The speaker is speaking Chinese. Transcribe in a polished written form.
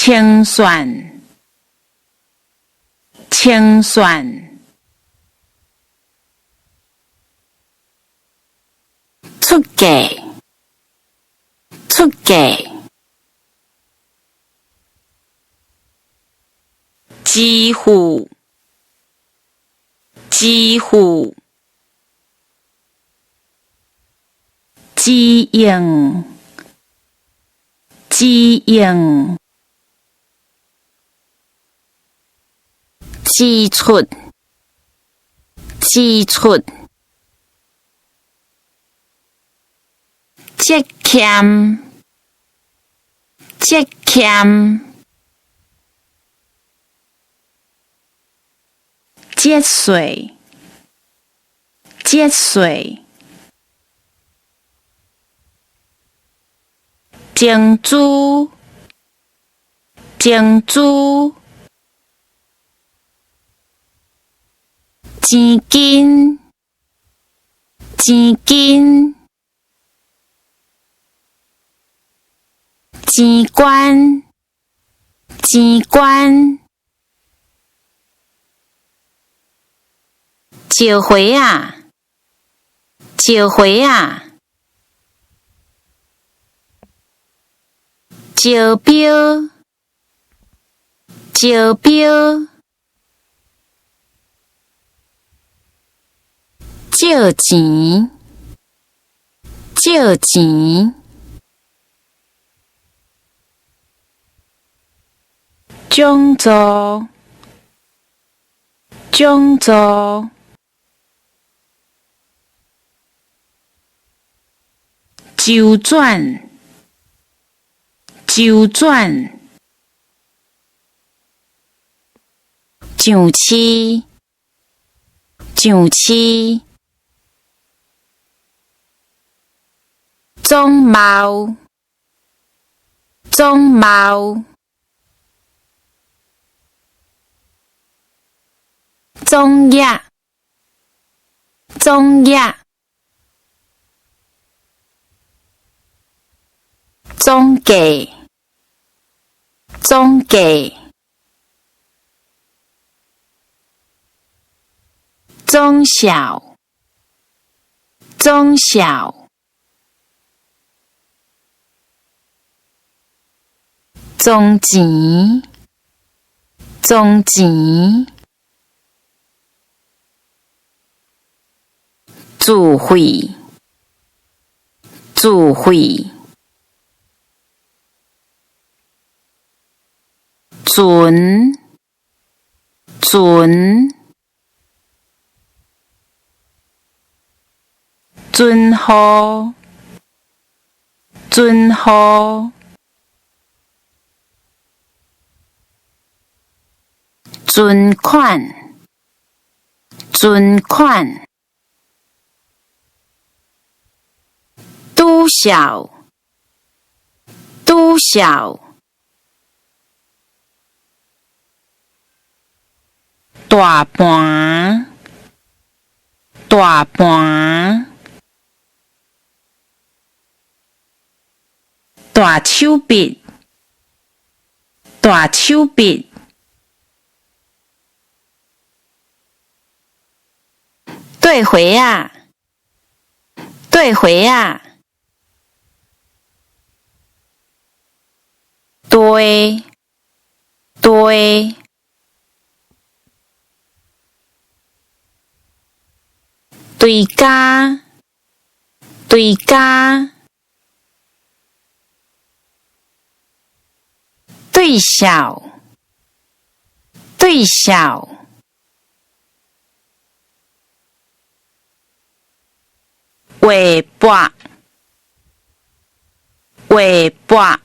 清算，清算，出价，出价，支付，支付，支应，支应，支出，支出，节欠，节欠，节税，节税，情资，情资，钱金，钱金，钱官，钱官，招回啊，招回啊，招标，招标，借钱，借钱，奖助，奖助，周转，周转，上市，上市，总贸，总贸，总业，总业，总价，总价，中小，中小，总钱，总钱，自费，自费，存，存，存户，存户，存款，存款，拄少，拄少，大盘，大盘，大手笔，大手笔，兑回啊，兑回啊，对，对，对家，对家，对小，对小，画拨，画拨，